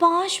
5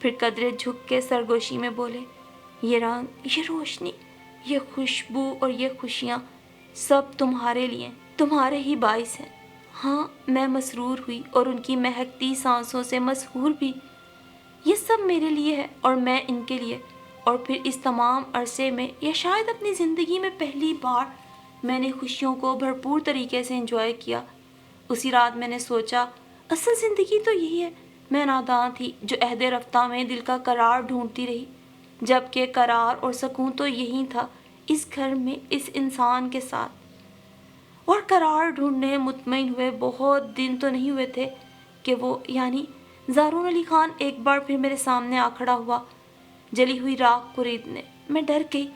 پھر قدرے جھک کے سرگوشی میں بولے، یہ رنگ، یہ روشنی، یہ خوشبو اور یہ خوشیاں سب تمہارے لیے، تمہارے ہی باعث ہیں۔ ہاں، میں مسرور ہوئی اور ان کی مہکتی سانسوں سے مسحور بھی۔ یہ سب میرے لیے ہے اور میں ان کے لیے۔ اور پھر اس تمام عرصے میں، یا شاید اپنی زندگی میں پہلی بار، میں نے خوشیوں کو بھرپور طریقے سے انجوائے کیا۔ اسی رات میں نے سوچا، اصل زندگی تو یہی ہے۔ میں نادان تھی جو عہد رفتہ میں دل کا قرار ڈھونڈتی رہی، جبکہ قرار اور سکون تو یہی تھا، اس گھر میں، اس انسان کے ساتھ۔ اور قرار ڈھونڈنے مطمئن ہوئے بہت دن تو نہیں ہوئے تھے کہ وہ، یعنی زارون علی خان، ایک بار پھر میرے سامنے آ کھڑا ہوا، جلی ہوئی راکھ کو ریتنے۔ میں ڈر گئی،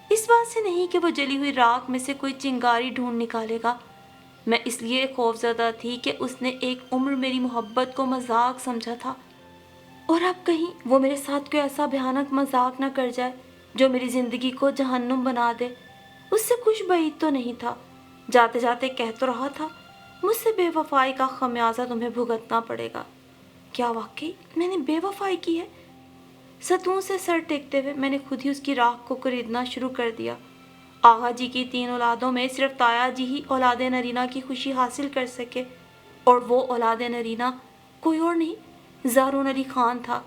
اس بات سے نہیں کہ وہ جلی ہوئی راکھ میں سے کوئی چنگاری ڈھونڈ نکالے گا، میں اس لیے خوفزدہ تھی کہ اس نے ایک عمر میری محبت کو مذاق سمجھا تھا، اور اب کہیں وہ میرے ساتھ کوئی ایسا بھیانک مذاق نہ کر جائے جو میری زندگی کو جہنم بنا دے۔ اس سے کچھ بعید تو نہیں تھا، جاتے جاتے کہہ تو رہا تھا، مجھ سے بے وفائی کا خمیازہ تمہیں بھگتنا پڑے گا۔ کیا واقعی میں نے بے وفائی کی ہے؟ ستون سے سر ٹیکتے ہوئے میں نے خود ہی اس کی راکھ کو خریدنا شروع کر دیا۔ آغا جی کی 3 اولادوں میں صرف تایا جی ہی اولاد نرینہ کی خوشی حاصل کر سکے، اور وہ اولاد نرینہ کوئی اور نہیں، زارون علی خان تھا،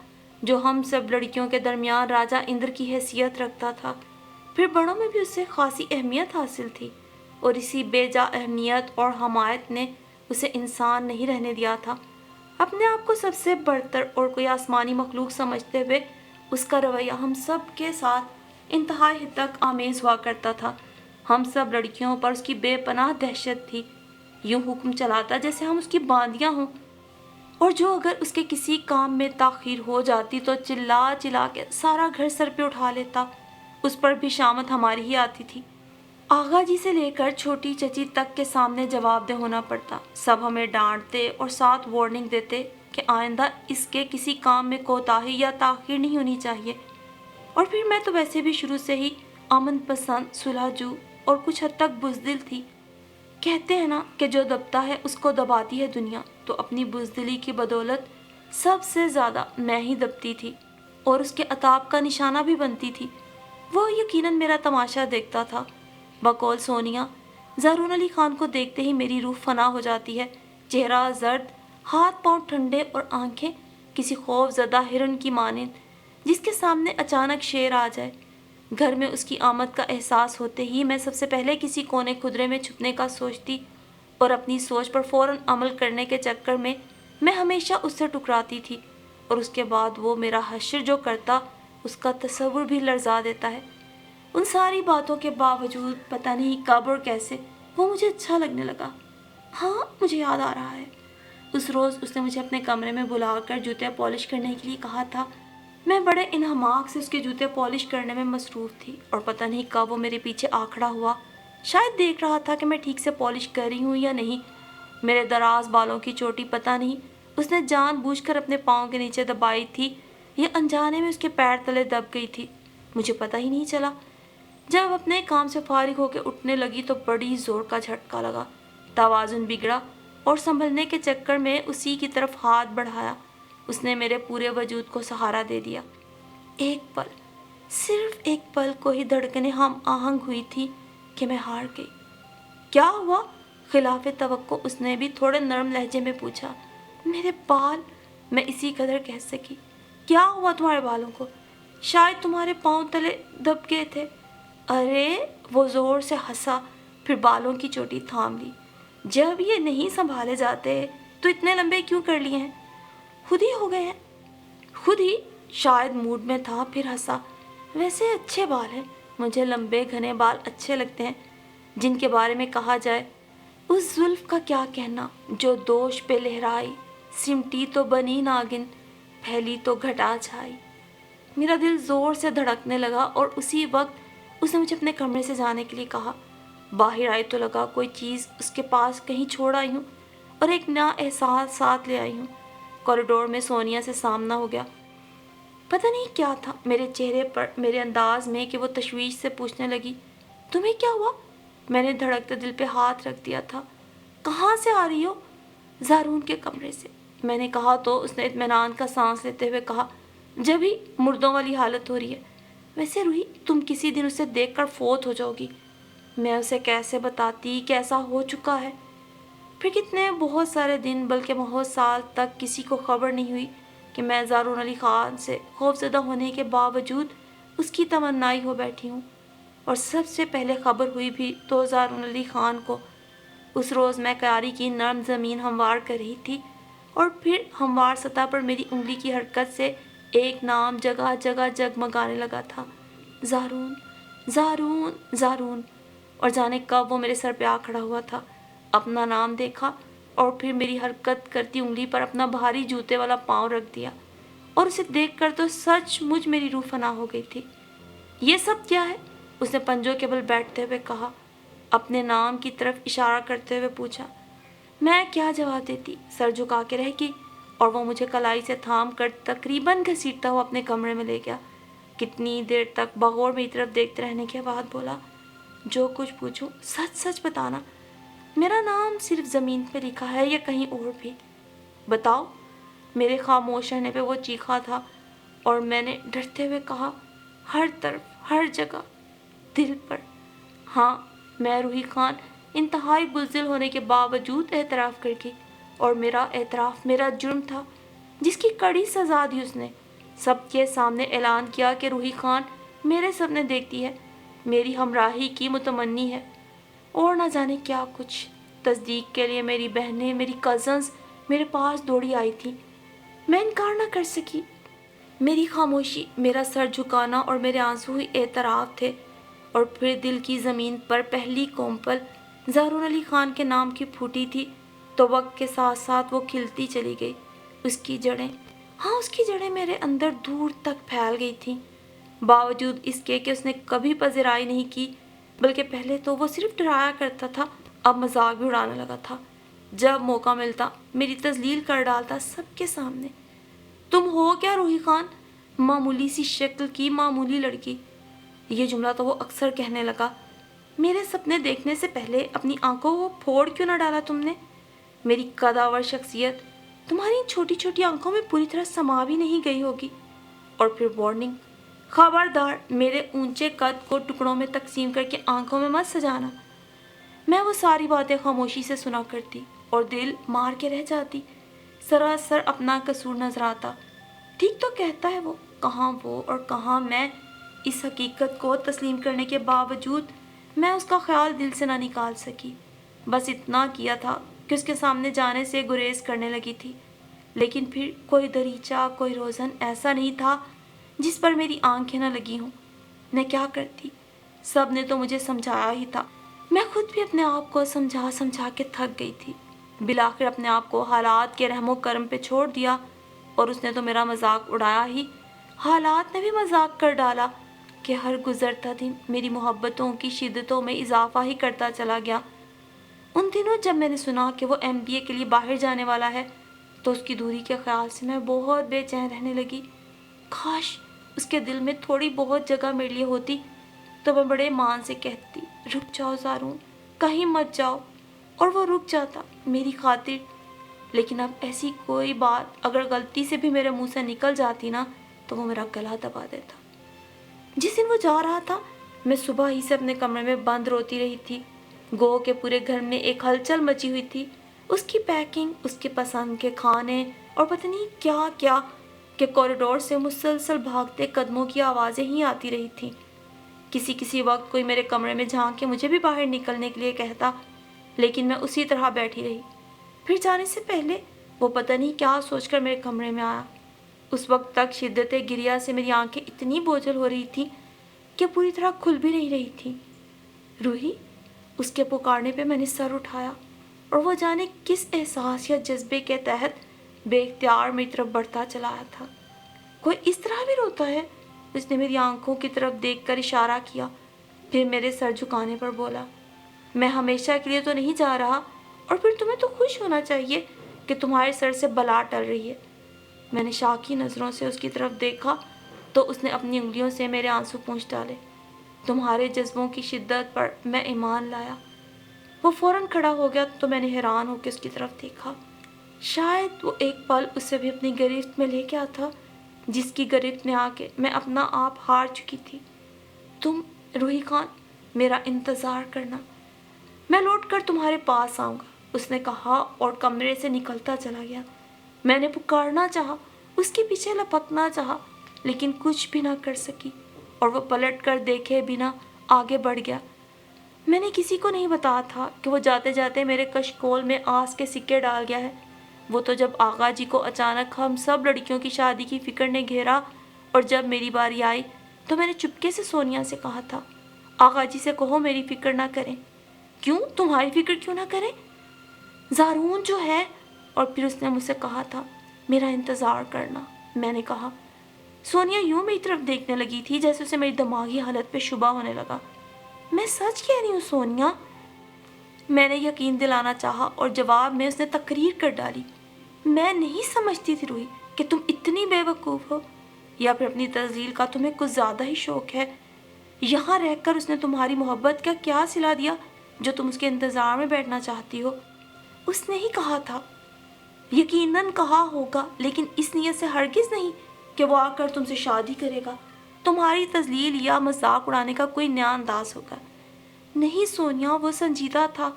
جو ہم سب لڑکیوں کے درمیان راجہ اندر کی حیثیت رکھتا تھا۔ پھر بڑوں میں بھی اس سے خاصی اہمیت حاصل تھی، اور اسی بے جا اہمیت اور حمایت نے اسے انسان نہیں رہنے دیا تھا۔ اپنے آپ کو سب سے برتر اور کوئی آسمانی مخلوق سمجھتے ہوئے اس کا رویہ ہم سب کے ساتھ انتہائی حد تک آمیز ہوا کرتا تھا۔ ہم سب لڑکیوں پر اس کی بے پناہ دہشت تھی، یوں حکم چلاتا جیسے ہم اس کی باندیاں ہوں، اور جو اگر اس کے کسی کام میں تاخیر ہو جاتی تو چلا چلا کے سارا گھر سر پہ اٹھا لیتا۔ اس پر بھی شامت ہماری ہی آتی تھی۔ آغا جی سے لے کر چھوٹی چچی تک کے سامنے جواب دہ ہونا پڑتا۔ سب ہمیں ڈانٹتے اور ساتھ وارننگ دیتے کہ آئندہ اس کے کسی کام میں کوتاہی یا تاخیر نہیں ہونی چاہیے۔ اور پھر میں تو ویسے بھی شروع سے ہی امن پسند، صلح جو اور کچھ حد تک بزدل تھی۔ کہتے ہیں نا کہ جو دبتا ہے اس کو دباتی ہے دنیا، تو اپنی بزدلی کی بدولت سب سے زیادہ میں ہی دبتی تھی اور اس کے عتاب کا نشانہ بھی بنتی تھی۔ وہ یقیناً میرا تماشا دیکھتا تھا۔ بقول سونیا، زارون علی خان کو دیکھتے ہی میری روح فنا ہو جاتی ہے، چہرہ زرد، ہاتھ پاؤں ٹھنڈے اور آنکھیں کسی خوف زدہ ہرن کی مانند جس کے سامنے اچانک شیر آ جائے۔ گھر میں اس کی آمد کا احساس ہوتے ہی میں سب سے پہلے کسی کونے خدرے میں چھپنے کا سوچتی، اور اپنی سوچ پر فوراً عمل کرنے کے چکر میں ہمیشہ اس سے ٹکراتی تھی، اور اس کے بعد وہ میرا حشر جو کرتا اس کا تصور بھی لرزا دیتا ہے۔ ان ساری باتوں کے باوجود پتہ نہیں کب اور کیسے وہ مجھے اچھا لگنے لگا۔ ہاں، مجھے یاد آ رہا ہے، اس روز اس نے مجھے اپنے کمرے میں بلا کر جوتے پالش کرنے کے لیے کہا تھا۔ میں بڑے انہماک سے اس کے جوتے پالش کرنے میں مصروف تھی، اور پتہ نہیں کب وہ میرے پیچھے آ کھڑا ہوا، شاید دیکھ رہا تھا کہ میں ٹھیک سے پالش کر رہی ہوں یا نہیں۔ میرے دراز بالوں کی چوٹی پتہ نہیں اس نے جان بوجھ کر اپنے پاؤں کے نیچے دبائی تھی یا انجانے میں اس کے پیر تلے دب گئی تھی، مجھے پتہ ہی نہیں چلا۔ جب اپنے کام سے فارغ ہو کے اٹھنے لگی تو بڑی زور کا جھٹکا لگا، توازن بگڑا، اور سنبھلنے کے چکر میں اسی کی طرف ہاتھ بڑھایا، اس نے میرے پورے وجود کو سہارا دے دیا۔ ایک پل، صرف ایک پل کو ہی دھڑکنیں ہم آہنگ ہوئی تھی کہ میں ہار گئی۔ کیا ہوا؟ خلاف توقع اس نے بھی تھوڑے نرم لہجے میں پوچھا۔ میرے بال، میں اسی قدر کہہ سکی۔ کیا ہوا تمہارے بالوں کو؟ شاید تمہارے پاؤں تلے دب گئے تھے۔ ارے، وہ زور سے ہنسا، پھر بالوں کی چوٹی تھام لی۔ جب یہ نہیں سنبھالے جاتے تو اتنے لمبے کیوں کر لیے ہیں؟ خود ہی ہو گئے ہیں۔ خود ہی؟ شاید موڈ میں تھا، پھر ہنسا۔ ویسے اچھے بال ہیں، مجھے لمبے گھنے بال اچھے لگتے ہیں، جن کے بارے میں کہا جائے، اس زلف کا کیا کہنا جو دوش پہ لہرائی، سمٹی تو بنی ناگن، پھیلی تو گھٹا چھائی۔ میرا دل زور سے دھڑکنے لگا، اور اسی وقت اس نے مجھے اپنے کمرے سے جانے کے لیے کہا۔ باہر آئی تو لگا کوئی چیز اس کے پاس کہیں چھوڑ آئی ہوں، اور ایک نیا احساس ساتھ لے آئی ہوں۔ کوریڈور میں سونیا سے سامنا ہو گیا۔ پتہ نہیں کیا تھا میرے چہرے پر، میرے انداز میں، کہ وہ تشویش سے پوچھنے لگی، تمہیں کیا ہوا؟ میں نے دھڑکتے دل پہ ہاتھ رکھ دیا تھا۔ کہاں سے آ رہی ہو؟ زارون کے کمرے سے، میں نے کہا تو اس نے اطمینان کا سانس لیتے ہوئے کہا، جب ہی مردوں والی حالت ہو رہی ہے. ویسے روحی تم کسی دن اسے دیکھ کر فوت ہو جاؤ گی. میں اسے کیسے بتاتی کیسا ہو چکا ہے. پھر کتنے بہت سارے دن بلکہ بہت سال تک کسی کو خبر نہیں ہوئی کہ میں زارون علی خان سے خوفزدہ ہونے کے باوجود اس کی تمنائی ہو بیٹھی ہوں. اور سب سے پہلے خبر ہوئی بھی تو زارون علی خان کو. اس روز میں کیاری کی نرم زمین ہموار کر رہی تھی اور پھر ہموار سطح پر میری انگلی کی حرکت سے ایک نام جگہ جگہ جگمگانے لگا تھا. زارون زارون زارون. اور جانے کب وہ میرے سر پہ آ کھڑا ہوا تھا. اپنا نام دیکھا اور پھر میری حرکت کرتی انگلی پر اپنا بھاری جوتے والا پاؤں رکھ دیا. اور اسے دیکھ کر تو سچ مجھ میری روح فنا ہو گئی تھی. یہ سب کیا ہے؟ اس نے پنجوں کے بل بیٹھتے ہوئے کہا. اپنے نام کی طرف اشارہ کرتے ہوئے پوچھا. میں کیا جواب دیتی. سر جھکا کے رہ گئی اور وہ مجھے کلائی سے تھام کر تقریباً گھسیٹتا ہوا اپنے کمرے میں لے گیا. کتنی دیر تک بغور میری طرف دیکھتے رہنے کے بعد بولا. جو کچھ پوچھو سچ سچ بتانا. میرا نام صرف زمین پہ لکھا ہے یا کہیں اور بھی؟ بتاؤ. میرے خاموش رہنے پہ وہ چیخا تھا اور میں نے ڈرتے ہوئے کہا. ہر طرف ہر جگہ دل پر. ہاں میں روحی خان انتہائی بزدل ہونے کے باوجود اعتراف کر گئی. اور میرا اعتراف میرا جرم تھا جس کی کڑی سزا دی اس نے. سب کے سامنے اعلان کیا کہ روحی خان میرے سپنے دیکھتی ہے, میری ہمراہی کی متمنی ہے, اور نہ جانے کیا کچھ. تصدیق کے لیے میری بہنیں میری کزنز میرے پاس دوڑی آئی تھی. میں انکار نہ کر سکی. میری خاموشی, میرا سر جھکانا اور میرے آنسو ہی اعتراف تھے. اور پھر دل کی زمین پر پہلی کومپل زارون علی خان کے نام کی پھوٹی تھی تو وقت کے ساتھ ساتھ وہ کھلتی چلی گئی. اس کی جڑیں, ہاں اس کی جڑیں میرے اندر دور تک پھیل گئی تھیں. باوجود اس کے کہ اس نے کبھی پذیرائی نہیں کی, بلکہ پہلے تو وہ صرف ڈرایا کرتا تھا, اب مذاق بھی اڑانے لگا تھا. جب موقع ملتا میری تذلیل کر ڈالتا سب کے سامنے. تم ہو کیا روحی خان؟ معمولی سی شکل کی معمولی لڑکی. یہ جملہ تو وہ اکثر کہنے لگا. میرے سپنے دیکھنے سے پہلے اپنی آنکھوں کو پھوڑ کیوں نہ ڈالا تم نے؟ میری قداور شخصیت تمہاری چھوٹی چھوٹی آنکھوں میں پوری طرح سما بھی نہیں گئی ہوگی. اور پھر وارننگ, خبردار میرے اونچے قد کو ٹکڑوں میں تقسیم کر کے آنکھوں میں مت سجانا. میں وہ ساری باتیں خاموشی سے سنا کرتی اور دل مار کے رہ جاتی. سراسر اپنا قصور نظر آتا. ٹھیک تو کہتا ہے کہاں وہ اور کہاں میں. اس حقیقت کو تسلیم کرنے کے باوجود میں اس کا خیال دل سے نہ نکال سکی. بس اتنا کیا تھا کہ اس کے سامنے جانے سے گریز کرنے لگی تھی. لیکن پھر کوئی دریچہ کوئی روزن ایسا نہیں تھا جس پر میری آنکھیں نہ لگی ہوں. میں کیا کرتی؟ سب نے تو مجھے سمجھایا ہی تھا. میں خود بھی اپنے آپ کو سمجھا سمجھا کے تھک گئی تھی. بالآخر اپنے آپ کو حالات کے رحم و کرم پہ چھوڑ دیا اور اس نے تو میرا مذاق اڑایا ہی, حالات نے بھی مذاق کر ڈالا کہ ہر گزرتا دن میری محبتوں کی شدتوں میں اضافہ ہی کرتا چلا گیا. ان دنوں جب میں نے سنا کہ وہ MBA کے لیے باہر جانے والا ہے تو اس کی دوری کے خیال سے میں بہت بے چین رہنے لگی. کاش اس کے دل میں تھوڑی بہت جگہ میرے لیے ہوتی تو میں بڑے مان سے کہتی, رک جاؤ زارون, کہیں مت جاؤ. اور وہ رک جاتا میری خاطر. لیکن اب ایسی کوئی بات اگر غلطی سے بھی میرے منہ سے نکل جاتی نا تو وہ میرا گلا دبا دیتا. جس دن وہ جا رہا تھا میں صبح ہی سے اپنے کمرے میں بند روتی رہی تھی. گو کہ پورے گھر میں ایک ہلچل مچی ہوئی تھی. اس کی پیکنگ, اس کے پسند کے کھانے اور پتہ نہیں کیا کیا کہ کوریڈور سے مسلسل بھاگتے قدموں کی آوازیں ہی آتی رہی تھیں. کسی وقت کوئی میرے کمرے میں جھانک کے مجھے بھی باہر نکلنے کے لیے کہتا, لیکن میں اسی طرح بیٹھی رہی. پھر جانے سے پہلے وہ پتہ نہیں کیا سوچ کر میرے کمرے میں آیا. اس وقت تک شدت گریہ سے میری آنکھیں اتنی بوجھل ہو رہی تھیں کہ پوری طرح کھل بھی نہیں رہی تھیں. روحی, اس کے پکارنے پہ میں نے سر اٹھایا اور وہ جانے کس احساس یا جذبے کے تحت بے اختیار میری طرف بڑھتا چلا آیا تھا. کوئی اس طرح بھی روتا ہے؟ اس نے میری آنکھوں کی طرف دیکھ کر اشارہ کیا, پھر میرے سر جھکانے پر بولا, میں ہمیشہ کے لیے تو نہیں جا رہا, اور پھر تمہیں تو خوش ہونا چاہیے کہ تمہارے سر سے بلا ٹل رہی ہے. میں نے شاکی نظروں سے اس کی طرف دیکھا تو اس نے اپنی انگلیوں سے میرے آنسو پونچھ ڈالے. تمہارے جذبوں کی شدت پر میں ایمان لایا. وہ فوراً کھڑا ہو گیا تو میں نے حیران ہو کے اس کی طرف دیکھا. شاید وہ ایک پل اسے بھی اپنی گرفت میں لے گیا تھا جس کی گرفت میں آ کے میں اپنا آپ ہار چکی تھی۔ تم روحی خان میرا انتظار کرنا، میں لوٹ کر تمہارے پاس آؤں گا، اس نے کہا اور کمرے سے نکلتا چلا گیا۔ میں نے پکارنا چاہا، اس کے پیچھے لپکنا چاہا، لیکن کچھ بھی نہ کر سکی اور وہ پلٹ کر دیکھے بنا آگے بڑھ گیا۔ میں نے کسی کو نہیں بتایا تھا کہ وہ جاتے جاتے میرے کشکول میں آس کے سکے ڈال گیا ہے۔ وہ تو جب آغا جی کو اچانک ہم سب لڑکیوں کی شادی کی فکر نے گھیرا اور جب میری باری آئی تو میں نے چپکے سے سونیا سے کہا تھا، آغا جی سے کہو میری فکر نہ کریں۔ کیوں؟ تمہاری فکر کیوں نہ کریں؟ زارون جو ہے۔ اور پھر اس نے مجھ سے کہا تھا میرا انتظار کرنا۔ میں نے کہا۔ سونیا یوں میری طرف دیکھنے لگی تھی جیسے اسے میری دماغی حالت پہ شبہ ہونے لگا۔ میں سچ کہہ رہی ہوں سونیا، میں نے یقین دلانا چاہا اور جواب میں اس نے تقریر کر ڈالی۔ میں نہیں سمجھتی تھی روحی کہ تم اتنی بے وقوف ہو، یا پھر اپنی تذلیل کا تمہیں کچھ زیادہ ہی شوق ہے۔ یہاں رہ کر اس نے تمہاری محبت کا کیا صلہ دیا جو تم اس کے انتظار میں بیٹھنا چاہتی ہو؟ اس نے ہی کہا تھا، یقیناً کہا ہوگا، لیکن اس نیت سے ہرگز نہیں کہ وہ آ کر تم سے شادی کرے گا، تمہاری تذلیل یا مذاق اڑانے کا کوئی نیا انداز ہوگا۔ نہیں سونیا، وہ سنجیدہ تھا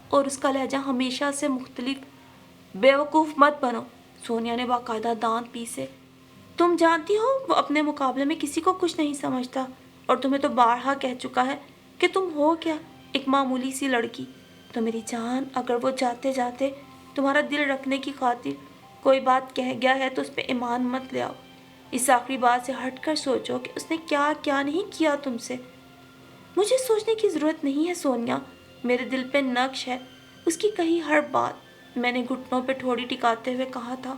اور اس کا لہجہ ہمیشہ سے مختلف۔ بے وقوف مت بنو، سونیا نے باقاعدہ دانت پیسے۔ تم جانتی ہو وہ اپنے مقابلے میں کسی کو کچھ نہیں سمجھتا، اور تمہیں تو بارہا کہہ چکا ہے کہ تم ہو کیا، ایک معمولی سی لڑکی۔ تو میری جان، اگر وہ جاتے جاتے تمہارا دل رکھنے کی خاطر کوئی بات کہہ گیا ہے تو اس پہ ایمان مت لے آؤ۔ اس آخری بات سے ہٹ کر سوچو کہ اس نے کیا کیا نہیں کیا تم سے۔ مجھے سوچنے کی ضرورت نہیں ہے سونیا، میرے دل پہ نقش ہے اس کی کہی ہر بات۔ میں نے گھٹنوں پہ ٹھوڑی ٹکاتے ہوئے کہا تھا،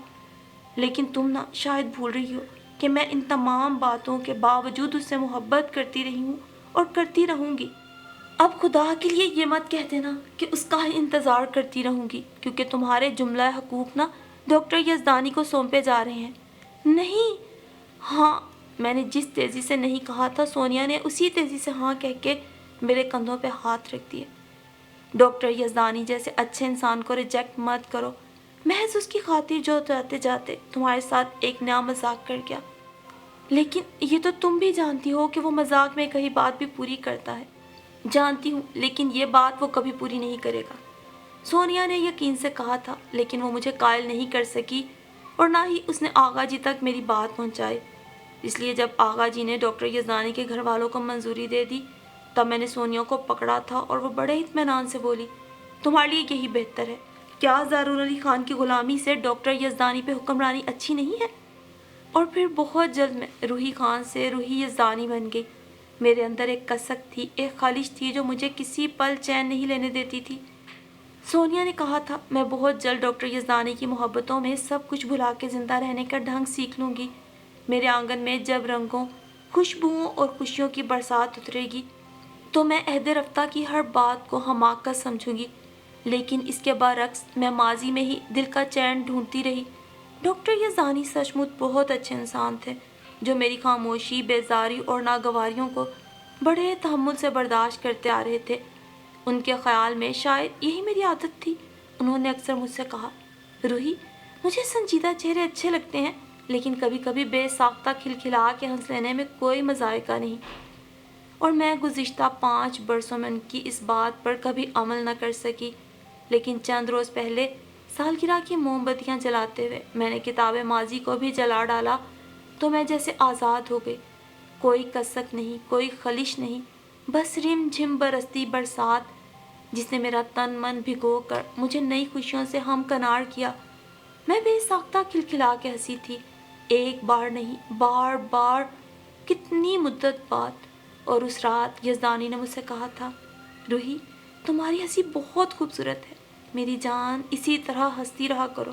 لیکن تم نہ شاید بھول رہی ہو کہ میں ان تمام باتوں کے باوجود اس سے محبت کرتی رہی ہوں اور کرتی رہوں گی۔ اب خدا کے لیے یہ مت کہہ دینا کہ اس کا انتظار کرتی رہوں گی، کیونکہ تمہارے جملہ حقوق نہ ڈاکٹر یزدانی کو سونپے جا رہے ہیں۔ نہیں۔ ہاں، میں نے جس تیزی سے نہیں کہا تھا، سونیا نے اسی تیزی سے ہاں کہہ کے میرے کندھوں پہ ہاتھ رکھ دیے۔ ڈاکٹر یزدانی جیسے اچھے انسان کو ریجیکٹ مت کرو، محض اس کی خاطر جو جاتے جاتے تمہارے ساتھ ایک نیا مذاق کر گیا۔ لیکن یہ تو تم بھی جانتی ہو کہ وہ مذاق میں کہی بات بھی پوری کرتا ہے۔ جانتی ہوں، لیکن یہ بات وہ کبھی پوری نہیں کرے گا، سونیا نے یقین سے کہا تھا، لیکن وہ مجھے قائل نہیں کر سکی اور نہ ہی اس نے آغا جی تک میری بات پہنچائی۔ اس لیے جب آغا جی نے ڈاکٹر یزدانی کے گھر والوں کو منظوری دے دی، تب میں نے سونیا کو پکڑا تھا اور وہ بڑے اطمینان سے بولی، تمہارے لیے یہی بہتر ہے۔ کیا زارون علی خان کی غلامی سے ڈاکٹر یزدانی پہ حکمرانی اچھی نہیں ہے؟ اور پھر بہت جلد میں روحی خان سے روحی یزدانی بن گئی۔ میرے اندر ایک کسک تھی، ایک خالش تھی جو مجھے کسی پل چین نہیں لینے دیتی تھی۔ سونیا نے کہا تھا، میں بہت جلد ڈاکٹر یزدانی کی محبتوں میں سب کچھ بھلا کے زندہ رہنے کا ڈھنگ سیکھ لوں گی۔ میرے آنگن میں جب رنگوں، خوشبوؤں اور خوشیوں کی برسات اترے گی تو میں عہد رفتہ کی ہر بات کو حماقت سمجھوں گی، لیکن اس کے برعکس میں ماضی میں ہی دل کا چین ڈھونڈتی رہی۔ ڈاکٹر یزدانی سچ مچ بہت اچھے انسان تھے، جو میری خاموشی، بیزاری اور ناگواریوں کو بڑے تحمل سے برداشت کرتے آ رہے تھے۔ ان کے خیال میں شاید یہی میری عادت تھی۔ انہوں نے اکثر مجھ سے کہا، روحی، مجھے سنجیدہ چہرے اچھے لگتے ہیں، لیکن کبھی کبھی بے ساختہ کھلکھلا کے ہنس لینے میں کوئی مذائقہ نہیں۔ اور میں گزشتہ 5 برسوں میں ان کی اس بات پر کبھی عمل نہ کر سکی، لیکن چند روز پہلے سالگرہ کی موم بتیاں جلاتے ہوئے میں نے کتاب ماضی کو بھی جلا ڈالا تو میں جیسے آزاد ہو گئی۔ کوئی کسک نہیں، کوئی خلش نہیں، بس رم جھم برستی برسات جس نے میرا تن من بھگو کر مجھے نئی خوشیوں سے ہمکنار کیا۔ میں بے ساختہ کھلکھلا کے ہنسی تھی، ایک بار نہیں، بار بار، کتنی مدت بعد۔ اور اس رات یزدانی نے مجھ سے کہا تھا، روحی، تمہاری ہنسی بہت خوبصورت ہے، میری جان، اسی طرح ہنستی رہا کرو۔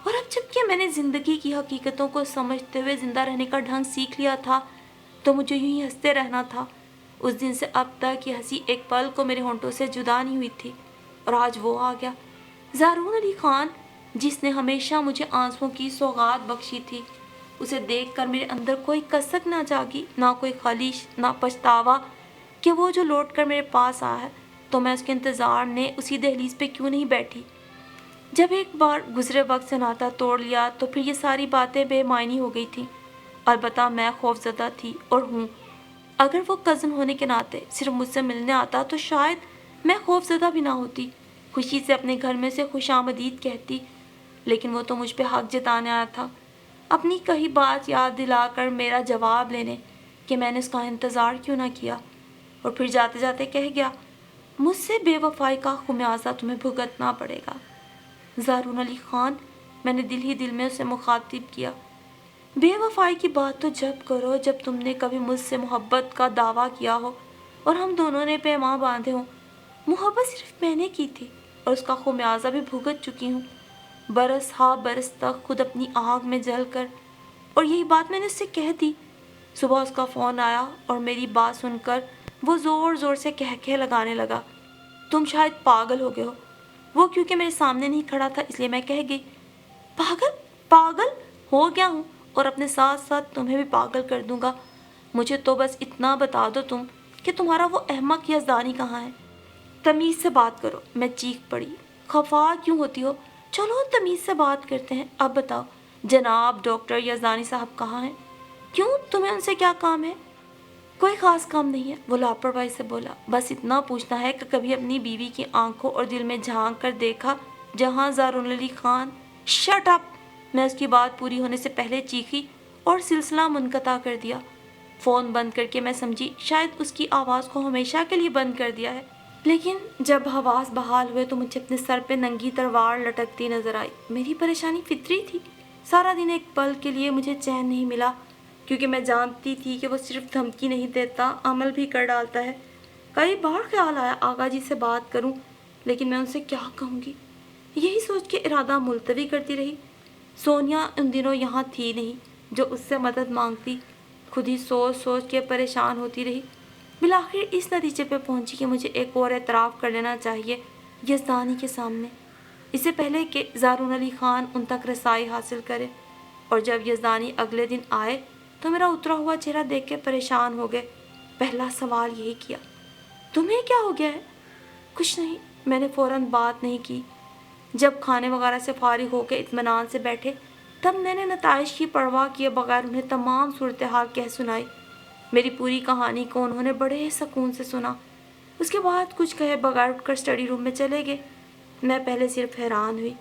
اور اب جب کہ میں نے زندگی کی حقیقتوں کو سمجھتے ہوئے زندہ رہنے کا ڈھنگ سیکھ لیا تھا تو مجھے یوں ہی ہنستے رہنا تھا۔ اس دن سے اب تک یہ ہنسی ایک پل کو میرے ہونٹوں سے جدا نہیں ہوئی تھی، اور آج وہ آ گیا، زارون علی خان، جس نے ہمیشہ مجھے آنسوؤں کی سوغات بخشی تھی۔ اسے دیکھ کر میرے اندر کوئی کسک نہ جاگی، نہ کوئی خواہش، نہ پچھتاوا کہ وہ جو لوٹ کر میرے پاس آیا ہے تو میں اس کے انتظار نے اسی دہلیز پہ کیوں نہیں بیٹھی۔ جب ایک بار گزرے وقت سے ناتا توڑ لیا تو پھر یہ ساری باتیں بے معنی ہو گئی تھیں۔ البتہ میں خوفزدہ تھی اور ہوں۔ اگر وہ کزن ہونے کے ناطے صرف مجھ سے ملنے آتا تو شاید میں خوفزدہ بھی نہ ہوتی، خوشی سے اپنے گھر میں سے خوش آمدید کہتی، لیکن وہ تو مجھ پہ حق جتانے آیا تھا، اپنی کہی بات یاد دلا کر میرا جواب لینے کہ میں نے اس کا انتظار کیوں نہ کیا، اور پھر جاتے جاتے کہہ گیا، مجھ سے بے وفائی کا خمیازہ تمہیں بھگتنا پڑے گا۔ زارون علی خان، میں نے دل ہی دل میں اسے مخاطب کیا، بے وفائی کی بات تو جب کرو جب تم نے کبھی مجھ سے محبت کا دعویٰ کیا ہو اور ہم دونوں نے پیمان باندھے ہوں۔ محبت صرف میں نے کی تھی اور اس کا خمیازہ بھی بھگت چکی ہوں، برس ہا برس تک خود اپنی آگ میں جل کر، اور یہی بات میں نے اس سے کہہ دی۔ صبح اس کا فون آیا اور میری بات سن کر وہ زور زور سے کہکہے لگانے لگا، تم شاید پاگل ہو گئے ہو۔ وہ کیونکہ میرے سامنے نہیں کھڑا تھا اس لیے میں کہہ گئی، پاگل پاگل ہو گیا ہوں اور اپنے ساتھ ساتھ تمہیں بھی پاگل کر دوں گا۔ مجھے تو بس اتنا بتا دو تم کہ تمہارا وہ احمق یزدانی کہاں ہے۔ تمیز سے بات کرو، میں چیخ پڑی۔ خفا کیوں ہوتی ہو؟ چلو تمیز سے بات کرتے ہیں۔ اب بتاؤ جناب ڈاکٹر یزدانی صاحب کہاں ہیں؟ کیوں تمہیں ان سے کیا کام ہے؟ کوئی خاص کام نہیں ہے، وہ لاپرواہی سے بولا، بس اتنا پوچھنا ہے کہ کبھی اپنی بیوی کی آنکھوں اور دل میں جھانک کر دیکھا جہاں زارون علی خان۔ Shut up! میں اس کی بات پوری ہونے سے پہلے چیخی اور سلسلہ منقطع کر دیا۔ فون بند کر کے میں سمجھی شاید اس کی آواز کو ہمیشہ کے لیے بند کر دیا ہے، لیکن جب حواس بحال ہوئے تو مجھے اپنے سر پہ ننگی تلوار لٹکتی نظر آئی۔ میری پریشانی فطری تھی، سارا دن ایک پل کے لیے مجھے چین نہیں ملا، کیونکہ میں جانتی تھی کہ وہ صرف دھمکی نہیں دیتا، عمل بھی کر ڈالتا ہے۔ کئی بار خیال آیا آغا جی سے بات کروں، لیکن میں ان سے کیا کہوں گی، یہی سوچ کے ارادہ ملتوی کرتی رہی۔ سونیا ان دنوں یہاں تھی نہیں جو اس سے مدد مانگتی، خود ہی سوچ سوچ کے پریشان ہوتی رہی۔ بالآخر اس نتیجے پہ پہنچی کہ مجھے ایک اور اعتراف کر لینا چاہیے یزدانی کے سامنے، اس سے پہلے کہ زارون علی خان ان تک رسائی حاصل کرے۔ اور جب یزدانی اگلے دن آئے تو میرا اترا ہوا چہرہ دیکھ کے پریشان ہو گئے۔ پہلا سوال یہی کیا، تمہیں کیا ہو گیا ہے؟ کچھ نہیں، میں نے فوراً بات نہیں کی۔ جب کھانے وغیرہ سے فارغ ہو کے اطمینان سے بیٹھے تب میں نے نتائج کی پرواہ کیے بغیر انہیں تمام صورتحال کہہ سنائی۔ میری پوری کہانی کو انہوں نے بڑے سکون سے سنا۔ اس کے بعد کچھ کہے بغیر اٹھ کر اسٹڈی روم میں چلے گئے۔ میں پہلے صرف حیران ہوئی،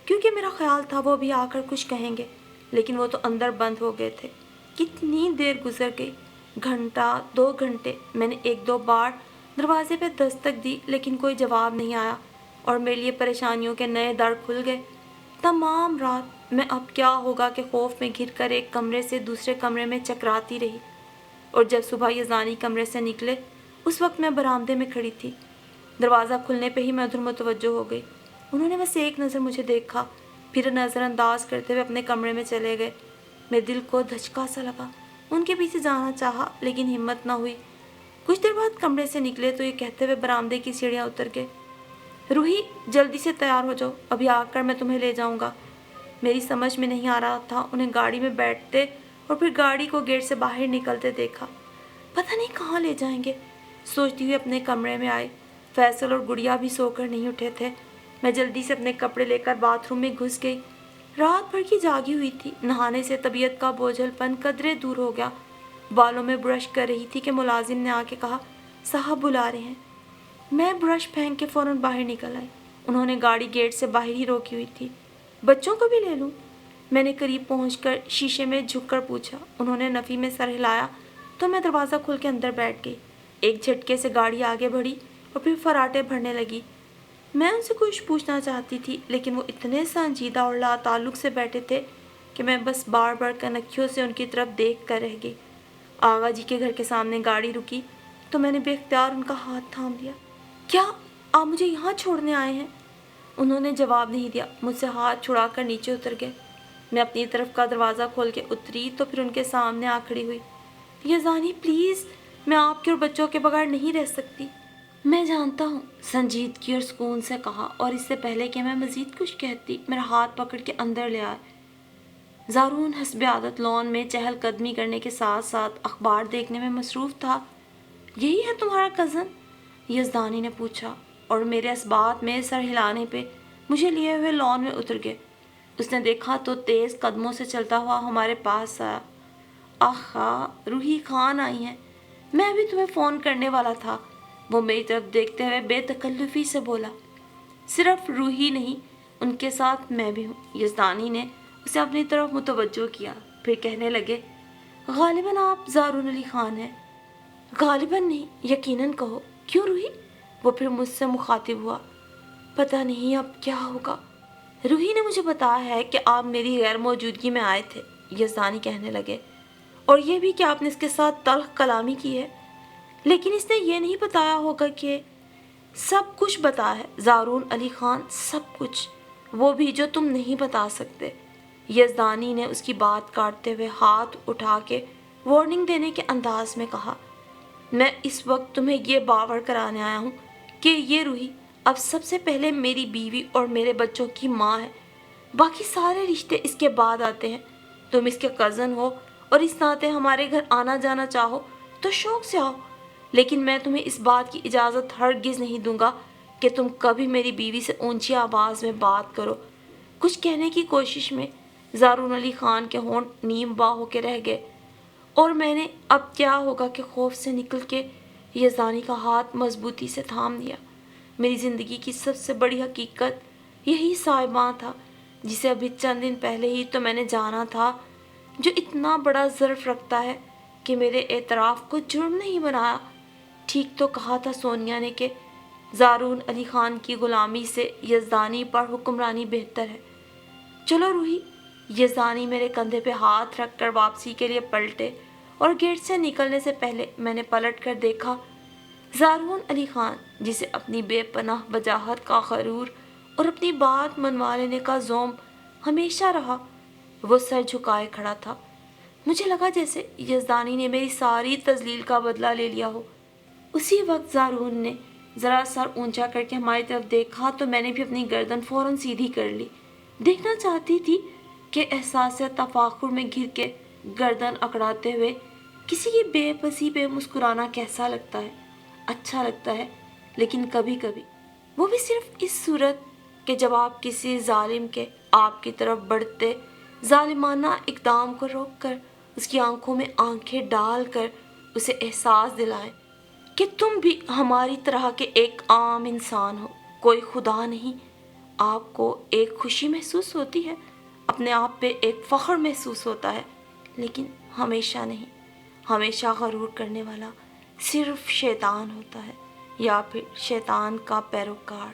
کیونکہ میرا خیال تھا وہ بھی آ کر کچھ کہیں گے، لیکن وہ تو اندر بند ہو گئے تھے۔ کتنی دیر گزر گئی، گھنٹہ 2 گھنٹے۔ میں نے 1-2 بار دروازے پہ دستک دی لیکن کوئی جواب نہیں آیا اور میرے لیے پریشانیوں کے نئے در کھل گئے۔ تمام رات میں اب کیا ہوگا کہ خوف میں گھر کر ایک کمرے سے دوسرے کمرے میں چکراتی رہی، اور جب صبح یزدانی کمرے سے نکلے اس وقت میں برآمدے میں کھڑی تھی۔ دروازہ کھلنے پہ ہی میں ادھر متوجہ ہو گئی۔ انہوں نے بس ایک نظر مجھے دیکھا، پھر نظر انداز کرتے ہوئے اپنے کمرے میں چلے گئے۔ میرے دل کو دھچکا سا لگا، ان کے پیچھے جانا چاہا لیکن ہمت نہ ہوئی۔ کچھ دیر بعد کمرے سے نکلے تو یہ کہتے ہوئے برآمدے کی سیڑھیاں اتر گئے، روحی جلدی سے تیار ہو جاؤ، ابھی آ کر میں تمہیں لے جاؤں گا۔ میری سمجھ میں نہیں آ رہا تھا انہیں گاڑی میں بیٹھتے اور پھر گاڑی کو گیٹ سے باہر نکلتے دیکھا۔ پتہ نہیں کہاں لے جائیں گے، سوچتی ہوئی اپنے کمرے میں آئی۔ فیصل اور گڑیا بھی سو کر نہیں اٹھے تھے۔ میں جلدی سے اپنے کپڑے لے کر باتھ روم میں گھس گئی۔ رات بھر کی جاگی ہوئی تھی، نہانے سے طبیعت کا بوجھل پن قدرے دور ہو گیا۔ بالوں میں برش کر رہی تھی کہ ملازم نے آ کے کہا، صاحب بلا رہے ہیں۔ میں برش پھینک کے فوراً باہر نکل آئی۔ انہوں نے گاڑی گیٹ سے باہر ہی روکی ہوئی تھی۔ بچوں کو بھی لے لوں؟ میں نے قریب پہنچ کر شیشے میں جھک کر پوچھا۔ انہوں نے نفی میں سر ہلایا تو میں دروازہ کھول کے اندر بیٹھ گئی۔ ایک جھٹکے سے گاڑی آگے بڑھی اور پھر فراٹے بھرنے لگی۔ میں ان سے کچھ پوچھنا چاہتی تھی لیکن وہ اتنے سنجیدہ اور لا تعلق سے بیٹھے تھے کہ میں بس بار بار کنکھیوں سے ان کی طرف دیکھ کر رہ گئی۔ آغا جی کے گھر کے سامنے گاڑی رکی تو میں نے بے اختیار ان کا ہاتھ تھام لیا۔ کیا آپ مجھے یہاں چھوڑنے آئے ہیں؟ انہوں نے جواب نہیں دیا، مجھ سے ہاتھ چھڑا کر نیچے اتر گئے۔ میں اپنی طرف کا دروازہ کھول کے اتری تو پھر ان کے سامنے آ کھڑی ہوئی۔ یزدانی پلیز، میں آپ کے اور بچوں کے بغیر نہیں رہ سکتی۔ میں جانتا ہوں، سنجیدگی اور سکون سے کہا، اور اس سے پہلے کہ میں مزید کچھ کہتی میرا ہاتھ پکڑ کے اندر لے آئے۔ زارون حسب عادت لون میں چہل قدمی کرنے کے ساتھ ساتھ اخبار دیکھنے میں مصروف تھا۔ یہی ہے تمہارا کزن؟ یزدانی نے پوچھا، اور میرے اس بات میں سر ہلانے پہ مجھے لیے ہوئے لان میں اتر گئے۔ اس نے دیکھا تو تیز قدموں سے چلتا ہوا ہمارے پاس آیا۔ آہا، روحی خان آئی ہیں، میں بھی تمہیں فون کرنے والا تھا، وہ میری طرف دیکھتے ہوئے بے تکلفی سے بولا۔ صرف روحی نہیں، ان کے ساتھ میں بھی ہوں۔ یزدانی نے اسے اپنی طرف متوجہ کیا، پھر کہنے لگے، غالباً آپ زارون علی خان ہیں۔ غالباً نہیں، یقیناً کہو، کیوں روحی؟ وہ پھر مجھ سے مخاطب ہوا۔ پتہ نہیں اب کیا ہوگا۔ روحی نے مجھے بتایا ہے کہ آپ میری غیر موجودگی میں آئے تھے، یزدانی کہنے لگے، اور یہ بھی کہ آپ نے اس کے ساتھ تلخ کلامی کی ہے، لیکن اس نے یہ نہیں بتایا ہوگا کہ سب کچھ بتا ہے زارون علی خان، سب کچھ، وہ بھی جو تم نہیں بتا سکتے۔ یزدانی نے اس کی بات کاٹتے ہوئے ہاتھ اٹھا کے وارننگ دینے کے انداز میں کہا، میں اس وقت تمہیں یہ باور کرانے آیا ہوں کہ یہ روحی اب سب سے پہلے میری بیوی اور میرے بچوں کی ماں ہے، باقی سارے رشتے اس کے بعد آتے ہیں۔ تم اس کے کزن ہو اور اس ناطے ہمارے گھر آنا جانا چاہو تو شوق سے آؤ، لیکن میں تمہیں اس بات کی اجازت ہرگز نہیں دوں گا کہ تم کبھی میری بیوی سے اونچی آواز میں بات کرو۔ کچھ کہنے کی کوشش میں زارون علی خان کے ہونٹ نیم باں ہو کے رہ گئے، اور میں نے اب کیا ہوگا کہ خوف سے نکل کے یزدانی کا ہاتھ مضبوطی سے تھام لیا۔ میری زندگی کی سب سے بڑی حقیقت یہی صاحباں تھا، جسے ابھی چند دن پہلے ہی تو میں نے جانا تھا، جو اتنا بڑا ظرف رکھتا ہے کہ میرے اعتراف کو جرم نہیں بنایا۔ ٹھیک تو کہا تھا سونیا نے کہ زارون علی خان کی غلامی سے یزدانی پر حکمرانی بہتر ہے۔ چلو روحی، یزدانی میرے کندھے پہ ہاتھ رکھ کر واپسی کے لیے پلٹے، اور گیٹ سے نکلنے سے پہلے میں نے پلٹ کر دیکھا زارون علی خان، جسے اپنی بے پناہ وجاہت کا غرور اور اپنی بات منوا لینے کا زوم ہمیشہ رہا، وہ سر جھکائے کھڑا تھا۔ مجھے لگا جیسے یزدانی نے میری ساری تذلیل کا بدلہ لے لیا ہو۔ اسی وقت زارون نے ذرا سر اونچا کر کے ہماری طرف دیکھا تو میں نے بھی اپنی گردن فوراً سیدھی کر لی۔ دیکھنا چاہتی تھی کہ احساس تفاخر میں گر کے گردن اکڑاتے ہوئے کسی کی بے بسی پہ مسکرانا کیسا لگتا ہے۔ اچھا لگتا ہے، لیکن کبھی کبھی، وہ بھی صرف اس صورت کہ جب آپ کسی ظالم کے آپ کی طرف بڑھتے ظالمانہ اقدام کو روک کر اس کی آنکھوں میں آنکھیں ڈال کر اسے احساس دلائیں کہ تم بھی ہماری طرح کے ایک عام انسان ہو، کوئی خدا نہیں۔ آپ کو ایک خوشی محسوس ہوتی ہے، اپنے آپ پہ ایک فخر محسوس ہوتا ہے، لیکن ہمیشہ نہیں۔ ہمیشہ غرور کرنے والا صرف شیطان ہوتا ہے، یا پھر شیطان کا پیروکار۔